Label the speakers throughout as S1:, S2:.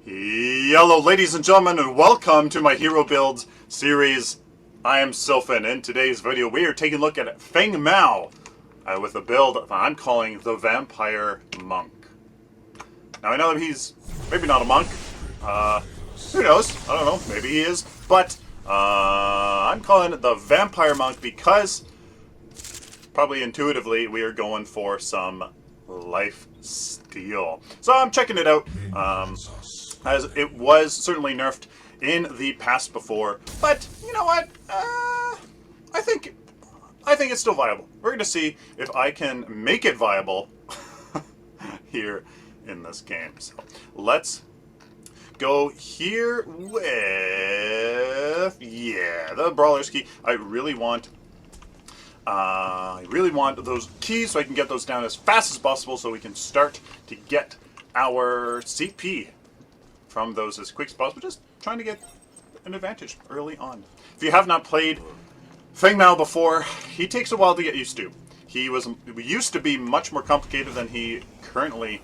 S1: Hello ladies and gentlemen, and welcome to my Hero Builds series. I am Sylphin. In today's video we are taking a look at Feng Mao with a build that I'm calling the Vampire Monk. Now I know that he's maybe not a monk, who knows, I don't know, maybe he is, but I'm calling it the Vampire Monk because probably intuitively we are going for some life steal. So I'm checking it out. As it was certainly nerfed in the past before, but you know what? I think it's still viable. We're going to see if I can make it viable here in this game. So let's go here with the Brawler's key. I really want those keys so I can get those down as fast as possible, so we can start to get our CP from those as quick as possible, just trying to get an advantage early on. If you have not played Feng Mao before, he takes a while to get used to. He used to be much more complicated than he currently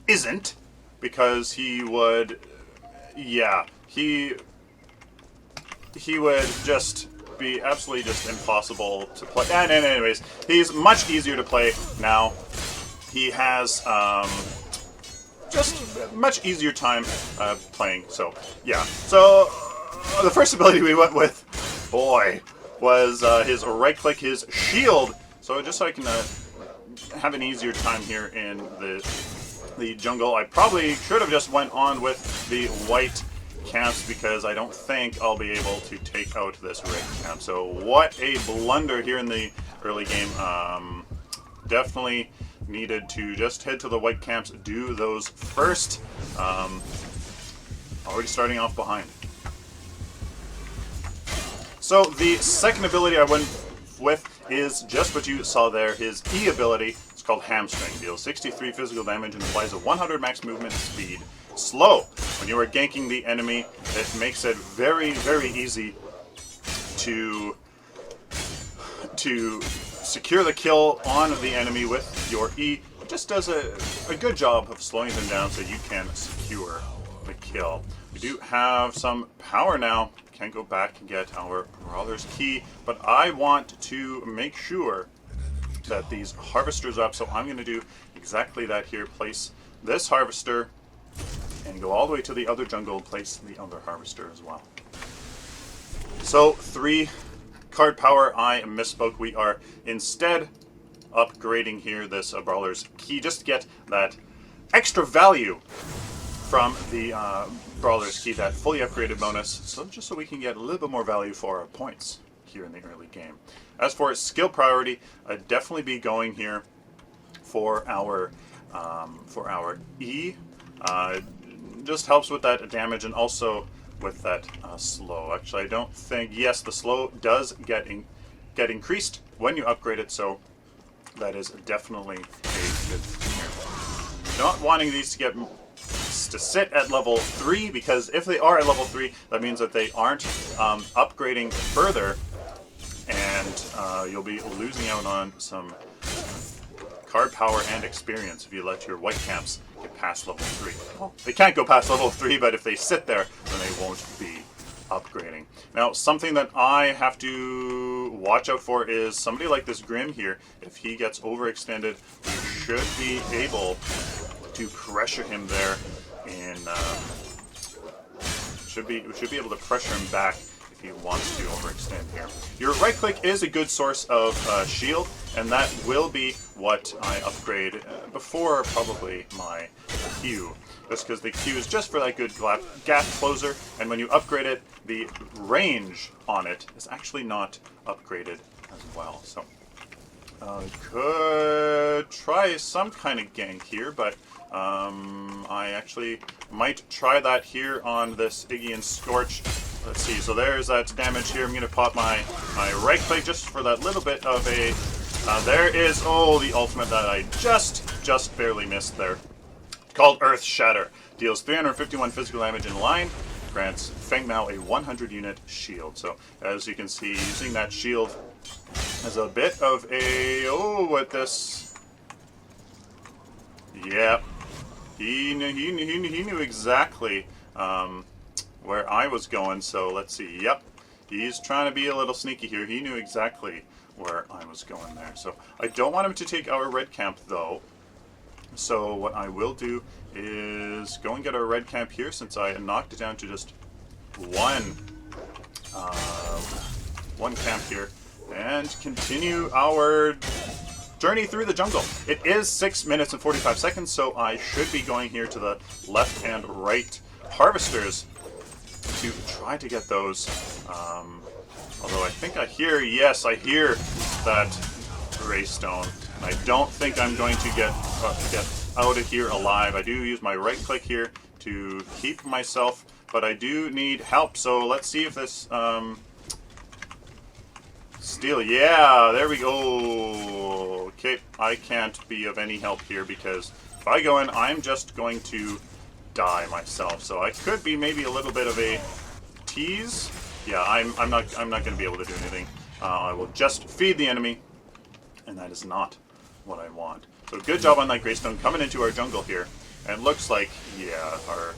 S1: isn't, because he would just be absolutely just impossible to play. And anyways, he's much easier to play now. He has just much easier time playing. So yeah. So the first ability we went with, boy, was his right click, his shield. So just so I can have an easier time here in the jungle. I probably should have just went on with the white camps because I don't think I'll be able to take out this red camp. So what a blunder here in the early game. Definitely needed to just head to the white camps, do those first. Already starting off behind. So the second ability I went with is just what you saw there, his E ability. It's called Hamstring. Deals 63 physical damage and applies a 100 max movement speed. Slow. When you are ganking the enemy, it makes it very, very easy to secure the kill on the enemy with your E. It just does a good job of slowing them down so you can secure the kill. We do have some power now. Can't go back and get our Brawler's key, but I want to make sure that these harvesters are up, so I'm going to do exactly that here. Place this harvester and go all the way to the other jungle and place the other harvester as well. So 3 card power, I misspoke. We are instead upgrading here this Brawler's key just to get that extra value from the Brawler's key, that fully upgraded bonus, so just so we can get a little bit more value for our points here in the early game. As for skill priority, I'd definitely be going here for our E. Just helps with that damage and also with that slow. Actually, I don't think, yes, the slow does get increased when you upgrade it, so that is definitely a good thing here. Not wanting these to sit at level 3, because if they are at level 3, that means that they aren't upgrading further, and you'll be losing out on some card power and experience if you let your white camps get past level 3. Well, they can't go past level 3, but if they sit there, then they won't be upgrading. Now, something that I have to watch out for is somebody like this Grim here. If he gets overextended, we should be able to pressure him there. And we should be able to pressure him back if he wants to overextend here. Your right click is a good source of shield, and that will be what I upgrade before probably my Q. Just because the Q is just for that good gap closer, and when you upgrade it, the range on it is actually not upgraded as well. So could try some kind of gank here, but I actually might try that here on this Iggy and Scorch. Let's see, so there's that damage here. I'm going to pop my right click just for that little bit of a... there is, the ultimate that I just barely missed there. Called Earth Shatter. Deals 351 physical damage in line. Grants Feng Mao a 100 unit shield. So as you can see, using that shield as a bit of a... what this... Yeah. He knew exactly where I was going, so let's see. Yep, he's trying to be a little sneaky here. He knew exactly where I was going there. So I don't want him to take our red camp, though. So what I will do is go and get our red camp here, since I knocked it down to just one camp here, and continue our journey through the jungle. It is 6 minutes and 45 seconds, so I should be going here to the left and right harvesters to try to get those. Although I think I hear, yes, I hear that greystone. I don't think I'm going to get out of here alive. I do use my right click here to keep myself, but I do need help. So let's see if this steel. Yeah, there we go. Okay, I can't be of any help here because if I go in, I'm just going to die myself. So I could be maybe a little bit of a tease. Yeah, I'm not going to be able to do anything. I will just feed the enemy, and that is not what I want. So good job on that greystone coming into our jungle here. And it looks like, yeah, our...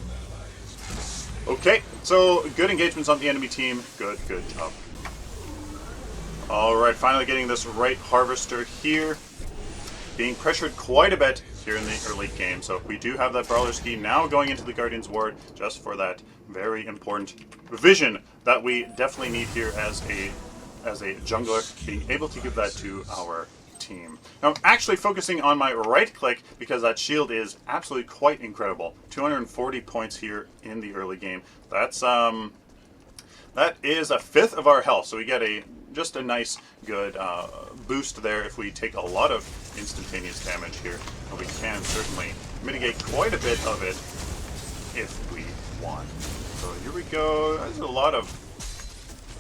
S1: Okay, so good engagements on the enemy team. Good job. Alright, finally getting this right harvester here. Being pressured quite a bit here in the early game. So we do have that Brawler ski now going into the Guardian's Ward just for that very important vision that we definitely need here as a jungler, being able to give that to our team. Now I'm actually focusing on my right click because that shield is absolutely quite incredible. 240 points here in the early game. That's that is a fifth of our health, so we get just a nice good boost there if we take a lot of instantaneous damage here. And we can certainly mitigate quite a bit of it if we want. So here we go. There's a lot of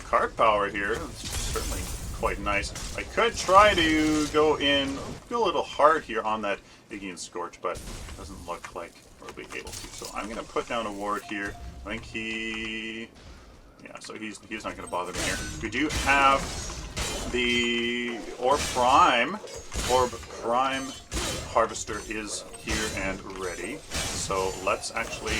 S1: card power here. It's certainly quite nice. I could try to go a little hard here on that Iggy Scorch, but it doesn't look like we'll be able to. So I'm going to put down a ward here. I think yeah, so he's not going to bother me here. We do have the Orb Prime Harvester is here and ready. So let's actually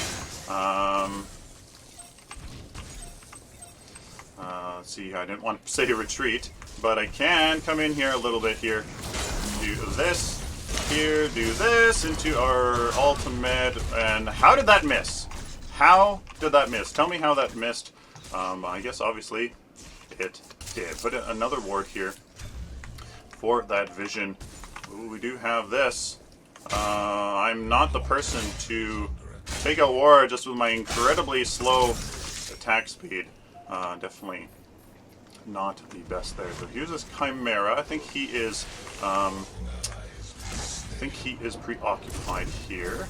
S1: let's see. I didn't want to say retreat, but I can come in here a little bit here. Do this here. Do this into our ultimate. And how did that miss? How did that miss? Tell me how that missed. I guess obviously it did. Put another ward here for that vision. Ooh, we do have this. I'm not the person to take a ward just with my incredibly slow attack speed. Definitely not the best there. So here's this Chimera. I think he is preoccupied here.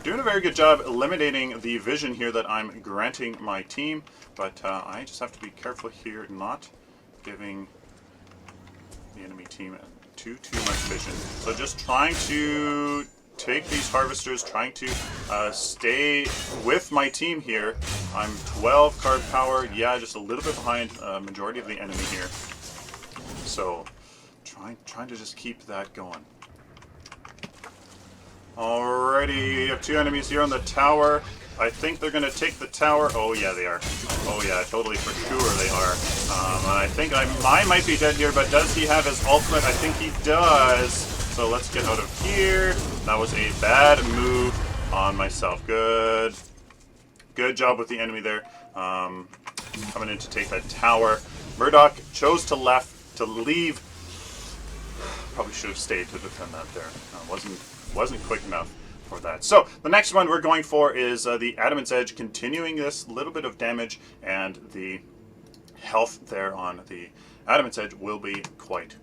S1: Doing a very good job eliminating the vision here that I'm granting my team, but I just have to be careful here, not giving the enemy team too much vision. So just trying to take these harvesters, trying to stay with my team here. I'm 12 card power, yeah, just a little bit behind majority of the enemy here. So trying to just keep that going. Alrighty, we have two enemies here on the tower. I think they're going to take the tower. Oh yeah, they are. Oh yeah, totally for sure they are. And I think I might be dead here, but does he have his ultimate? I think he does. So let's get out of here. That was a bad move on myself. Good job with the enemy there. Coming in to take that tower. Murdoch chose to leave. Probably should have stayed to defend that there. Wasn't quick enough for that. So the next one we're going for is the Adamant Edge, continuing this little bit of damage, and the health there on the Adamant Edge will be quite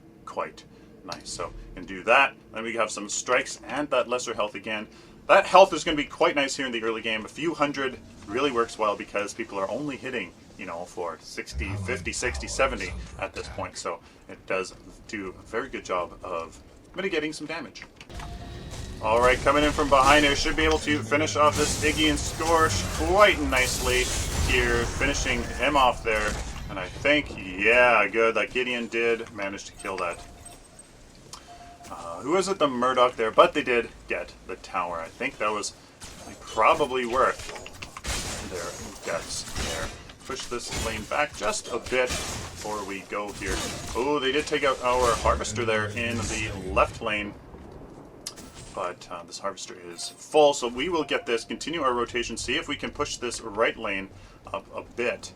S1: nice. So we can do that. Then we have some strikes and that lesser health again. That health is going to be quite nice here in the early game. A few hundred really works well because people are only hitting, you know, for 60, 50, 60, 70 at this point. So it does do a very good job of mitigating some damage. Alright, coming in from behind here, should be able to finish off this Iggy and Scorch quite nicely here, finishing him off there. And I think, yeah, good, that Gideon did manage to kill that Who was it? The Murdoch there, but they did get the tower. I think that was probably worth their deaths there. Push this lane back just a bit before we go here. Oh, they did take out our Harvester there in the left lane. But this Harvester is full, so we will get this, continue our rotation, see if we can push this right lane up a bit.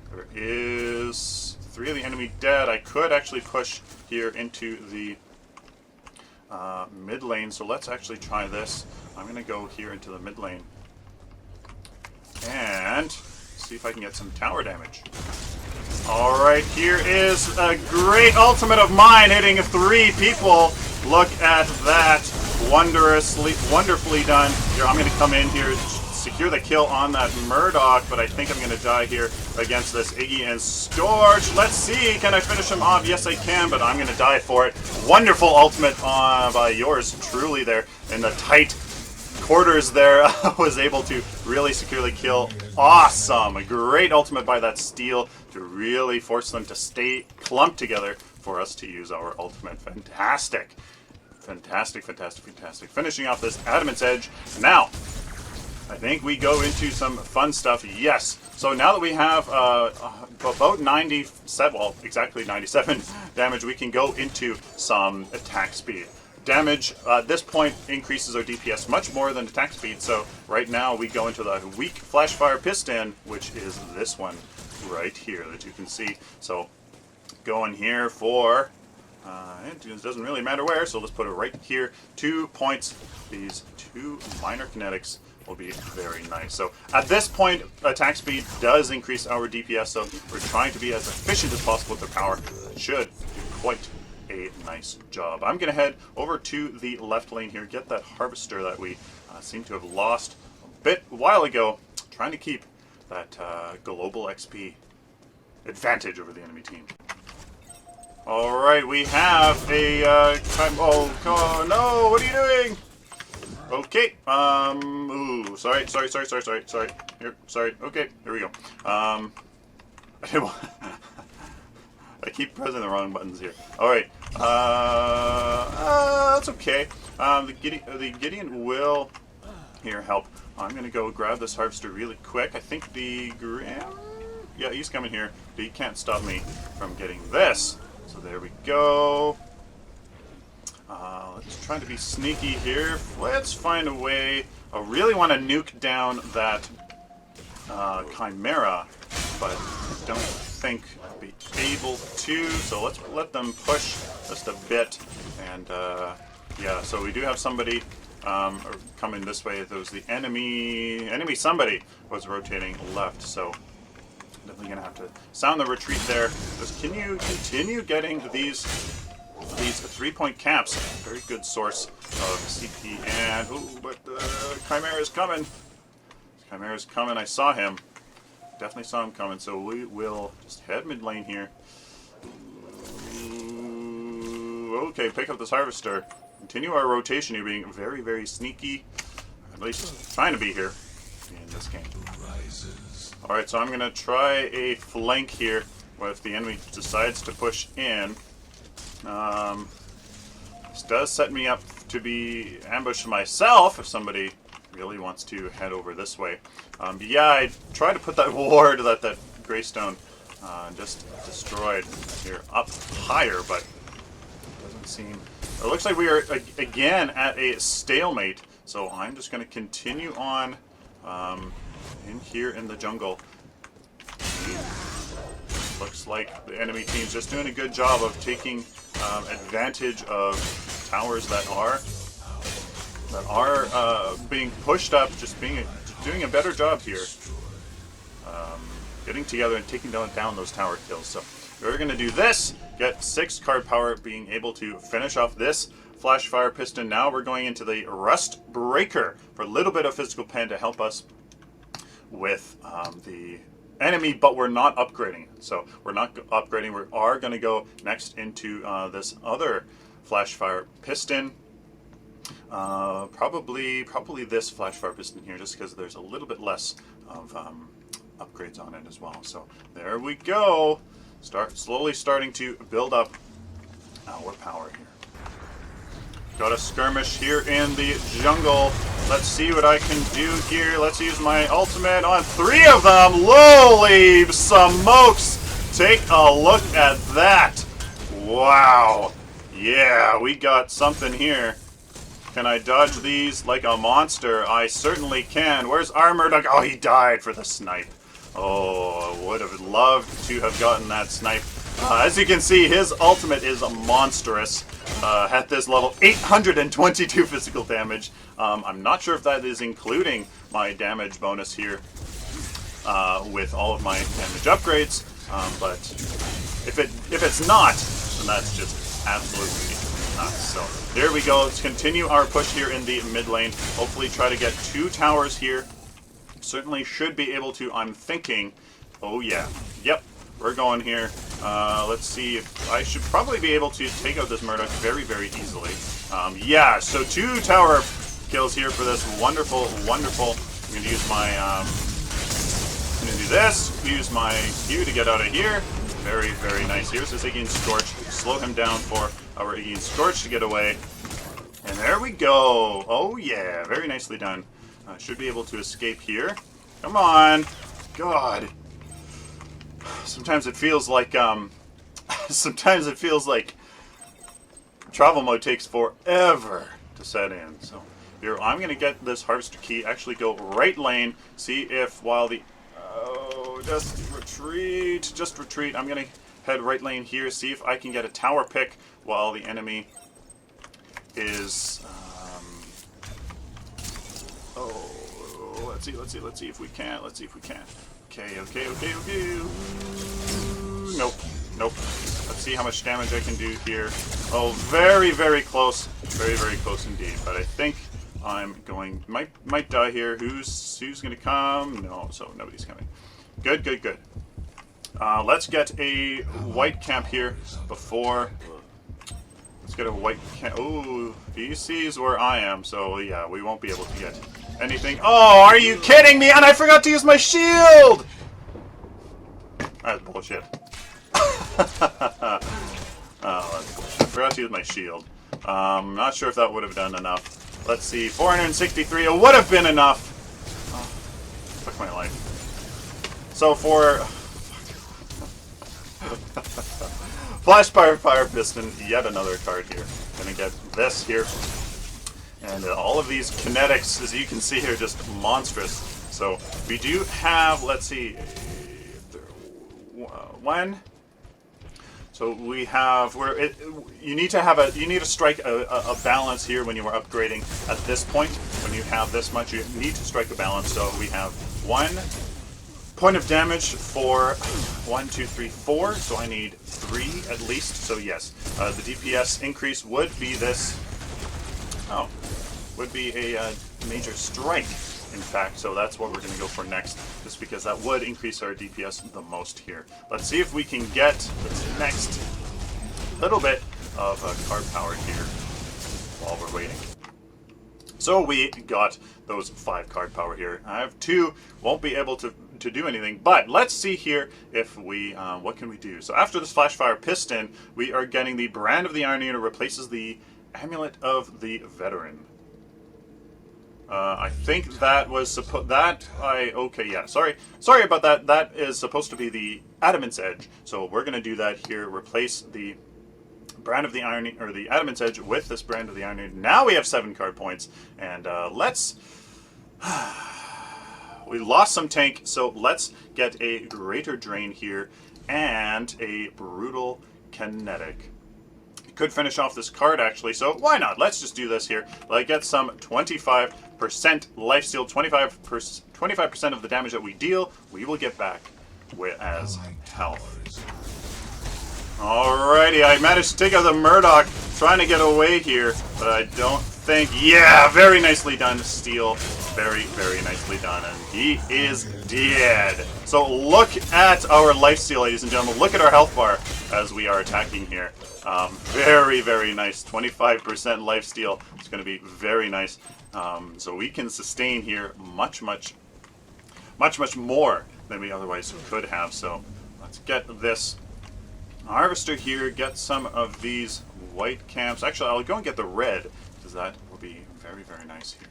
S1: There is 3 of the enemy dead. I could actually push here into the mid lane, so let's actually try this. I'm going to go here into the mid lane and see if I can get some tower damage. Alright, here is a great ultimate of mine hitting 3 people. Look at that. Wonderfully done. Here, I'm going to come in here, secure the kill on that Murdoch, but I think I'm going to die here against this Iggy and Scourge. Let's see, can I finish him off? Yes, I can, but I'm going to die for it. Wonderful ultimate by yours truly there in the tight quarters there. I was able to really securely kill. Awesome. A great ultimate by that Steel to really force them to stay clumped together for us to use our ultimate. Fantastic. Fantastic. Finishing off this Adamant Edge. Now, I think we go into some fun stuff. Yes. So now that we have about 97, well, exactly 97 damage, we can go into some attack speed. Damage at this point increases our DPS much more than attack speed, so right now we go into the weak Flashfire Piston, which is this one right here that you can see. So going here for, it doesn't really matter where, so let's put it right here. 2 points. These 2 minor kinetics will be very nice. So at this point, attack speed does increase our DPS, so we're trying to be as efficient as possible with the power. It should do quite a nice job. I'm going to head over to the left lane here, get that Harvester that we seem to have lost a while ago, trying to keep that global XP advantage over the enemy team. Alright, we have a oh no, what are you doing? Okay, ooh, sorry. Here, sorry, okay, here we go. I keep pressing the wrong buttons here. Alright, that's okay. The Gideon will here help. I'm going to go grab this Harvester really quick. I think the Graham, yeah, he's coming here, but he can't stop me from getting this. So there we go. Let's try to be sneaky here. Let's find a way. I really want to nuke down that Chimera, but I don't think I'll be able to. So let's let them push just a bit. And yeah, so we do have somebody coming this way. There was the enemy somebody was rotating left. So definitely gonna have to sound the retreat there. Just can you continue getting these 3-point caps? Very good source of CP. And but the Chimera is coming. Chimera's coming. I saw him. Definitely saw him coming. So we will just head mid lane here. Okay, pick up this Harvester. Continue our rotation here, being very, very sneaky. At least trying to be here in this game. Alright, so I'm going to try a flank here. Well, if the enemy decides to push in. This does set me up to be ambushed myself if somebody really wants to head over this way. But yeah, I tried to put that ward that Greystone just destroyed here up higher, but it doesn't seem... It looks like we are again at a stalemate, so I'm just going to continue on in here in the jungle. Looks like the enemy team's just doing a good job of taking advantage of towers that are being pushed up, just doing a better job here, getting together and taking down those tower kills. So we're going to do this, get 6 card power, being able to finish off this Flashfire Piston. Now we're going into the Rust Breaker for a little bit of physical pen to help us with the enemy, but we're not upgrading. So we're not upgrading. We are going to go next into this other Flashfire Piston. Probably this Flashfire Piston here, just because there's a little bit less of upgrades on it as well. So there we go. Slowly starting to build up our power here. Got a skirmish here in the jungle. Let's see what I can do here. Let's use my ultimate on 3 of them. Holy smokes! Take a look at that. Wow. Yeah, we got something here. Can I dodge these like a monster? I certainly can. Where's our Murdoch? Oh, he died for the snipe. Oh, I would have loved to have gotten that snipe. As you can see, his ultimate is monstrous. At this level, 822 physical damage. I'm not sure if that is including my damage bonus here with all of my damage upgrades. But if it's not, then that's just absolutely nuts. So there we go. Let's continue our push here in the mid lane. Hopefully try to get 2 towers here. Certainly should be able to, I'm thinking. Oh yeah. Yep. We're going here. Let's see if I should probably be able to take out this Murdoch very, very easily. Yeah, so 2 tower kills here for this wonderful. I'm going to use my, I'm going to do this, use my Q to get out of here. Very, very nice. Here's this Iggy and Scorch. Slow him down for our Iggy and Scorch to get away. And there we go. Oh yeah, very nicely done. Should be able to escape here. Come on. God. Sometimes it feels like travel mode takes forever to set in. So here I'm gonna get this harvester key, actually go right lane, see if while the just retreat. I'm gonna head right lane here, see if I can get a tower pick while the enemy is let's see if we can. Okay. Nope. Let's see how much damage I can do here. Oh, very, very close. Very, very close indeed. But I think I'm going... Might die here. Who's going to come? No, so nobody's coming. Good. Let's get a white camp here before... Let's get a white camp. Ooh, he sees where I am, so yeah, we won't be able to get anything. Oh, are you kidding me? And I forgot to use my shield! That's bullshit. Oh, that's bullshit. I forgot to use my shield. Not sure if that would have done enough. Let's see, 463. It would have been enough. Oh, fuck my life. So for Flashfire Piston, yet another card here. Gonna get this here. And all of these kinetics, as you can see here, just monstrous. So we do have, let's see, when. So we have you need to strike a balance here when you are upgrading at this point. When you have this much, you need to strike a balance. So we have 1 point of damage for 1, 2, 3, 4. So I need 3 at least. So yes, the DPS increase would be this. Oh, would be a major strike. In fact, so that's what we're going to go for next, just because that would increase our DPS the most here. Let's see if we can get this next little bit of card power here while we're waiting. So we got those 5 card power here. I have 2, won't be able to do anything, but let's see here if we, what can we do? So after this Flashfire Piston, we are getting the Brand of the Ironeater replaces the Amulet of the Veteran. I think that was okay, yeah, sorry about that. That is supposed to be the Adamant Edge. So we're going to do that here, replace the Brand of the Iron, or the Adamant Edge with this Brand of the Iron. Now we have 7 card points, and let's... we lost some tank, so let's get a Greater Drain here, and a Brutal Kinetic. Could finish off this card actually, so why not? Let's just do this here. Like, get some 25% lifesteal, 25% of the damage that we deal, we will get back as health. Alrighty, I managed to take out the Murdoch, trying to get away here, but I don't think... Yeah, very nicely done, Steel. Very, very nicely done, and he is dead. So look at our lifesteal, ladies and gentlemen. Look at our health bar as we are attacking here. Very, very nice. 25% lifesteal. It's going to be very nice. So we can sustain here much more than we otherwise could have. So let's get this Harvester here, get some of these white camps. Actually, I'll go and get the red, because that will be very, very nice here.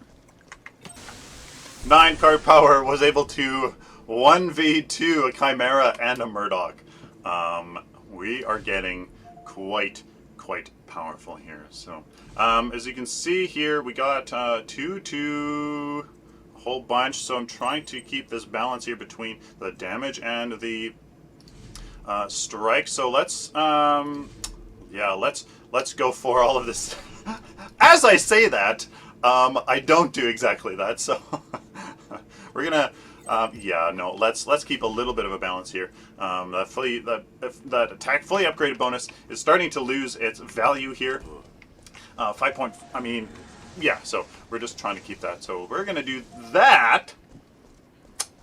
S1: 9 card power, was able to 1v2 a Chimera and a Murdoch. We are getting quite powerful here. So, as you can see here, we got 2 to a whole bunch. So I'm trying to keep this balance here between the damage and the strike. So let's let's go for all of this. As I say that, I don't do exactly that. So we're gonna. Let's keep a little bit of a balance here. That attack fully upgraded bonus is starting to lose its value here. 5 point. I mean, yeah. So we're just trying to keep that. So we're gonna do that.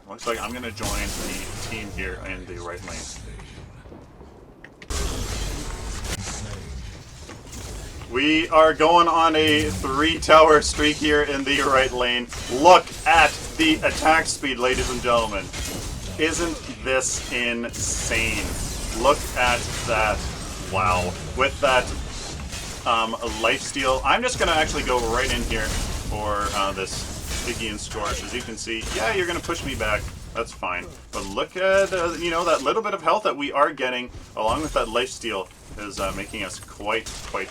S1: Looks like I'm gonna join the team here in the right lane. We are going on a 3-tower streak here in the right lane. Look at the attack speed, ladies and gentlemen. Isn't this insane? Look at that. Wow. With that lifesteal, I'm just going to actually go right in here for this Stygian Scorch. As you can see, yeah, you're going to push me back. That's fine. But look at, that little bit of health that we are getting, along with that lifesteal, is making us quite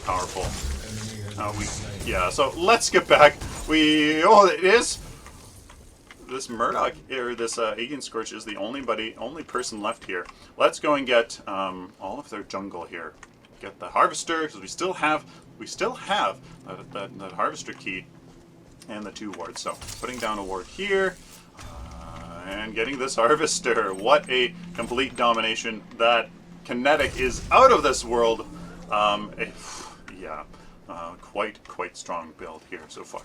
S1: powerful. So let's get back. It is this Murdoch, or this Aegean Scorch is the only person left here. Let's go and get all of their jungle here. Get the Harvester, because we still have that Harvester key and the 2 wards. So putting down a ward here. And getting this Harvester. What a complete domination. That kinetic is out of this world. Quite strong build here so far.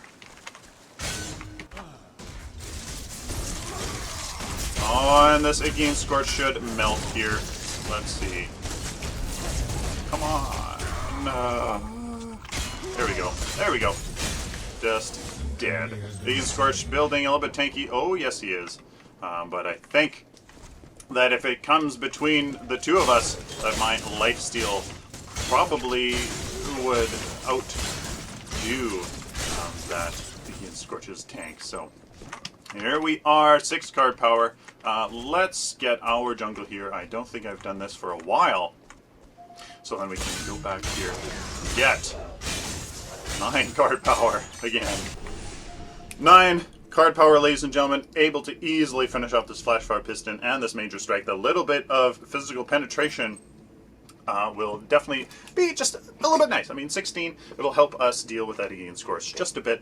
S1: Oh, and this Aegean Scorch should melt here. Let's see. Come on. There we go. There we go. Just dead. Aegean Scorch building a little bit tanky. Oh, yes, he is. But I think that if it comes between the 2 of us, that my lifesteal probably would outdo that Aegean Scorch's tank. So here we are, 6 card power. Let's get our jungle here. I don't think I've done this for a while. So then we can go back here, get 9 card power again. 9 card power, ladies and gentlemen, able to easily finish off this Flashfire Piston and this Major Strike. The little bit of physical penetration will definitely be just a little bit nice. I mean, 16, it'll help us deal with that Aegean Scorch just a bit.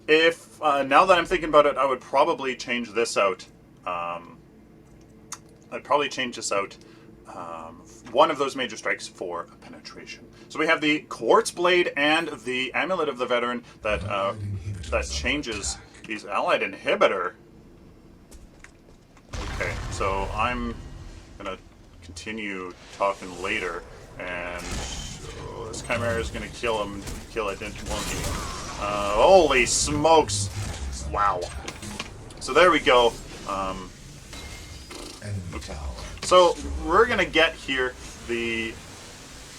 S1: If, now that I'm thinking about it, I would probably change this out. One of those Major Strikes for a penetration. So we have the Quartz Blade and the Amulet of the Veteran that changes these Allied Inhibitor. Okay, so I'm gonna continue talking later, and this Chimera is gonna kill it, won't he? Holy smokes! Wow. So there we go. Okay. So we're gonna get here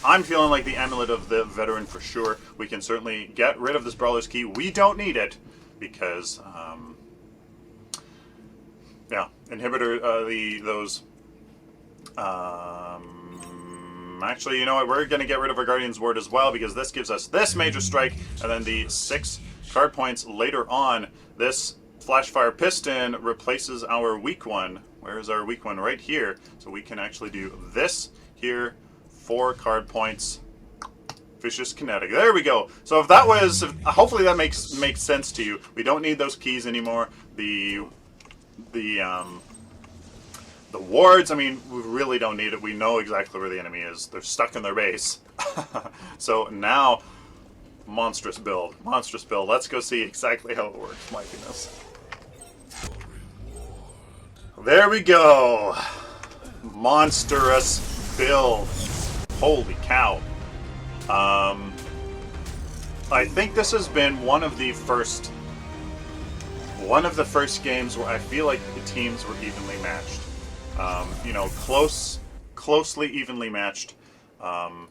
S1: I'm feeling like the Amulet of the Veteran for sure. We can certainly get rid of this Brawler's Key. We don't need it because, inhibitor, actually, you know what? We're gonna get rid of our Guardian's Ward as well because this gives us this Major Strike, and then the 6 card points later on. This Flashfire Piston replaces our weak one. Where's our weak one? Right here. So we can actually do this here. 4 card points. Vicious Kinetic. There we go. So if that was, hopefully that makes sense to you. We don't need those keys anymore. The wards, I mean, we really don't need it. We know exactly where the enemy is. They're stuck in their base. So now, monstrous build. Monstrous build. Let's go see exactly how it works. My goodness. There we go. Monstrous build. Holy cow. I think this has been one of the first games where I feel like the teams were evenly matched. Closely evenly matched. Yeah,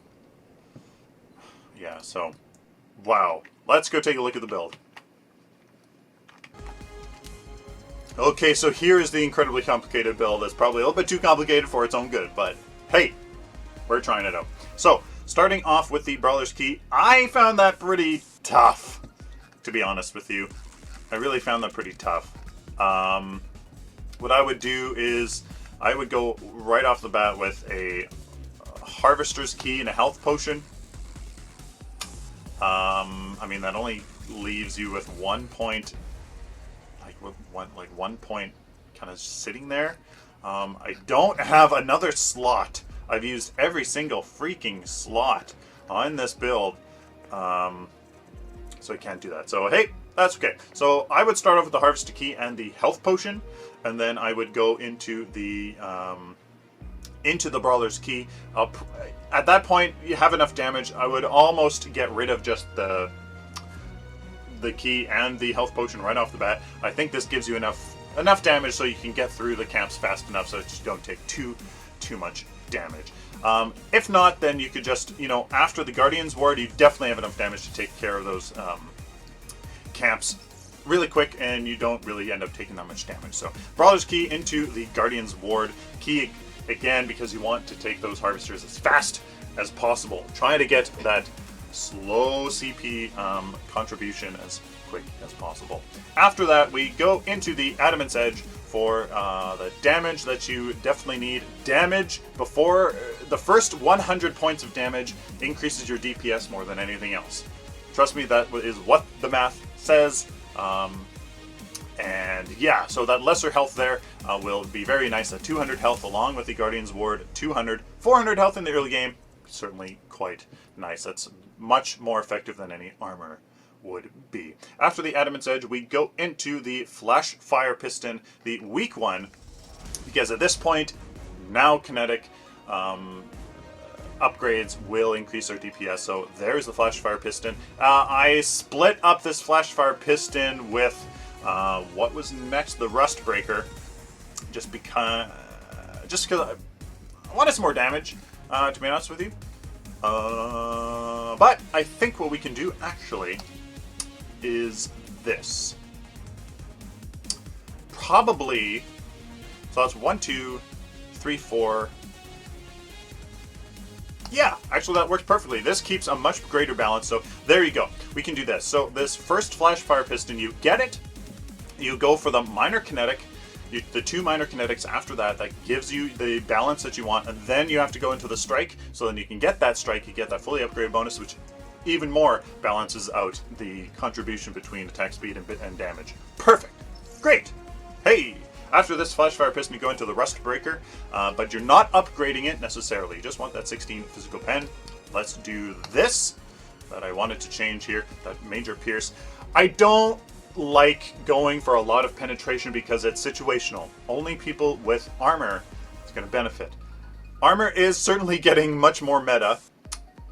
S1: so, wow. Let's go take a look at the build. Okay, so here is the incredibly complicated build. It's probably a little bit too complicated for its own good, but hey, we're trying it out. So, starting off with the Brawler's Key, I found that pretty tough, to be honest with you. I really found that pretty tough. What I would do is, I would go right off the bat with a Harvester's Key and a health potion. I mean, that only leaves you with 1 point, like 1 point kind of sitting there. I don't have another slot. I've used every single freaking slot on this build, so I can't do that. So hey, that's okay. So I would start off with the Harvester Key and the health potion, and then I would go into the Brawler's Key. At that point, you have enough damage. I would almost get rid of just the key and the health potion right off the bat. I think this gives you enough damage so you can get through the camps fast enough so that you don't take too much damage. If not, then you could just, after the Guardian's Ward, you definitely have enough damage to take care of those camps really quick, and you don't really end up taking that much damage. So Brawler's Key into the Guardian's Ward. Key again because you want to take those harvesters as fast as possible. Try to get that slow CP contribution as quick as possible. After that, we go into the Adamant Edge for the damage that you definitely need. Damage before the first 100 points of damage increases your DPS more than anything else. Trust me, that is what the math says. And yeah, so that lesser health there will be very nice at 200 health along with the Guardian's Ward. 200, 400 health in the early game, certainly quite nice. That's much more effective than any armor would be. After the Adamant's Edge, we go into the Flashfire Piston, the weak one, because at this point, now kinetic upgrades will increase our DPS. So there's the Flashfire Piston. I split up this Flashfire Piston with what was next, the Rust Breaker, just because I wanted some more damage, to be honest with you. But I think what we can do actually is this. Probably, so that's 1, 2, 3, 4. Yeah, actually that works perfectly. This keeps a much greater balance, so there you go. We can do this. So this first Flashfire Piston, you get it, you go for the minor kinetic, the 2 minor kinetics after that gives you the balance that you want, and then you have to go into the strike, so then you can get that strike, you get that fully upgraded bonus, which even more balances out the contribution between attack speed and damage. Perfect. Great. Hey! After this Flashfire Piston, you go into the Rust Breaker, but you're not upgrading it necessarily. You just want that 16 physical pen. Let's do this that I wanted to change here, that Major Pierce. I don't like going for a lot of penetration because it's situational. Only people with armor is going to benefit. Armor is certainly getting much more meta,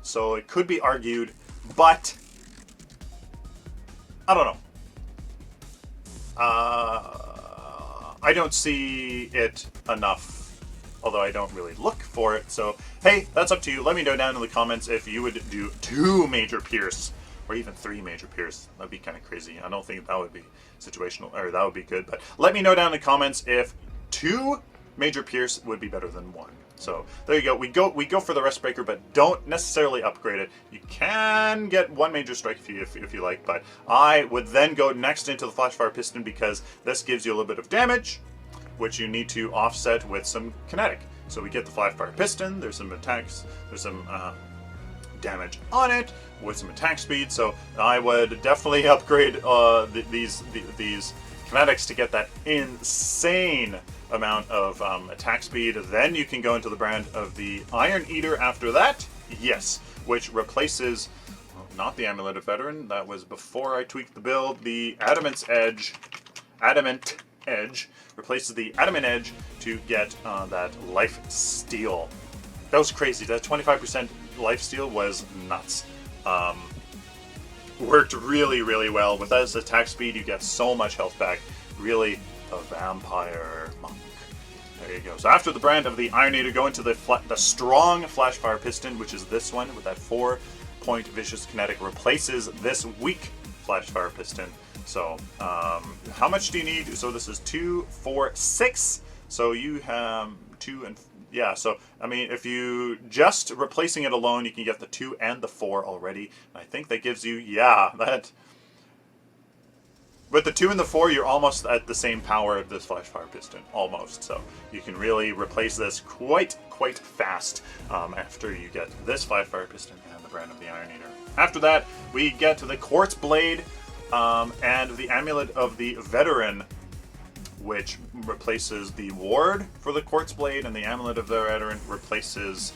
S1: so it could be argued, but I don't know. I don't see it enough, although I don't really look for it. So, hey, that's up to you. Let me know down in the comments if you would do 2 Major Pierce, or even 3 Major Pierce. That'd be kind of crazy. I don't think that would be situational, or that would be good. But let me know down in the comments if 2 Major Pierce would be better than 1. So there you go. We go for the Rust Breaker, but don't necessarily upgrade it. You can get 1 Major Strike if you like, but I would then go next into the Flashfire Piston because this gives you a little bit of damage, which you need to offset with some kinetic. So we get the Flashfire Piston. There's some attacks. There's some damage on it with some attack speed. So I would definitely upgrade these kinetics to get that insane amount of attack speed. Then you can go into the brand of the Ironeater after that, yes, which replaces, well, not the Amulet of Veteran, that was before I tweaked the build. The Adamant Edge replaces the Adamant Edge to get that life steal. That was crazy. That 25% life steal was nuts. Worked really, really well. With that attack speed, you get so much health back. Really, a vampire monk. There you go. So after the brand of the Ironeater, go into the strong Flashfire Piston, which is this one with that 4-point vicious kinetic, replaces this weak Flashfire Piston. So how much do you need? So this is 2, 4, 6. So you have 2 and yeah. So I mean, if you just replacing it alone, you can get the 2 and the 4 already. I think that gives you that. With the 2 and the 4, you're almost at the same power of this Flashfire Piston, almost. So you can really replace this quite fast after you get this Flashfire Piston and the brand of the Ironeater. After that, we get to the Quartz Blade and the Amulet of the Veteran, which replaces the ward for the Quartz Blade, and the Amulet of the Veteran replaces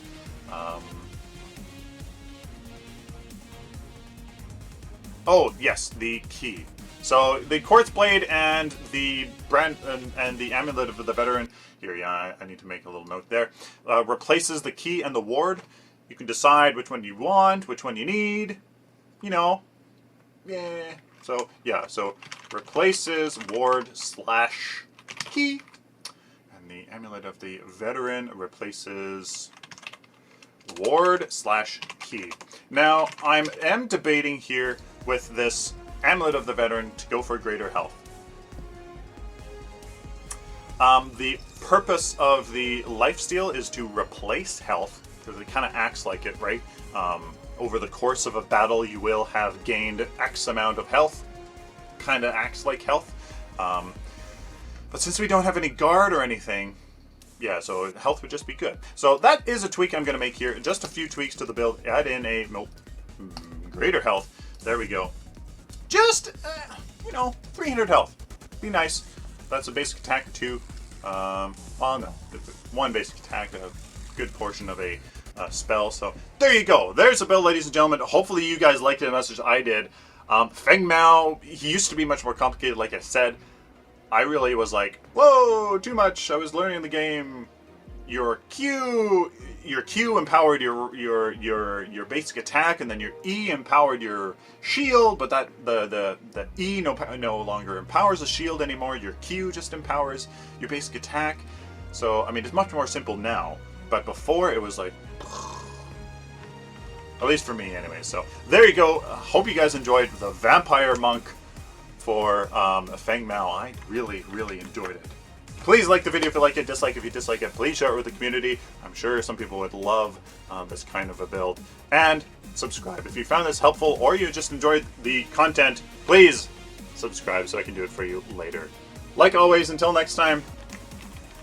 S1: oh yes, the key. So the Quartz Blade and the brand and the Amulet of the Veteran here, yeah, I need to make a little note there, replaces the key and the ward. You can decide which one you want, which one you need, you know. Yeah. So yeah, so replaces ward / key, and the Amulet of the Veteran replaces ward / key. Now I am debating here with this Amulet of the Veteran to go for greater health. The purpose of the lifesteal is to replace health, because it kind of acts like it, right? Over the course of a battle, you will have gained X amount of health. Kind of acts like health. But since we don't have any guard or anything, yeah, so health would just be good. So that is a tweak I'm going to make here. Just a few tweaks to the build. Add in a greater health. There we go. Just, 300 health. Be nice. That's a basic attack of 2. Well, no. 1 basic attack, a good portion of a spell. So there you go. There's a build, ladies and gentlemen. Hopefully you guys liked it as much as I did. Feng Mao, he used to be much more complicated, like I said. I really was like, whoa, too much. I was learning the game. Your Q empowered your basic attack, and then your E empowered your shield, but that the E no longer empowers the shield anymore. Your Q just empowers your basic attack. So I mean, it's much more simple now, but before it was like, at least for me anyway. So there you go. Hope you guys enjoyed the Vampire Monk for Feng Mao. I really enjoyed it. Please like the video if you like it, dislike if you dislike it. Please share it with the community. I'm sure some people would love this kind of a build. And subscribe. If you found this helpful or you just enjoyed the content, please subscribe so I can do it for you later. Like always, until next time,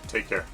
S1: take care.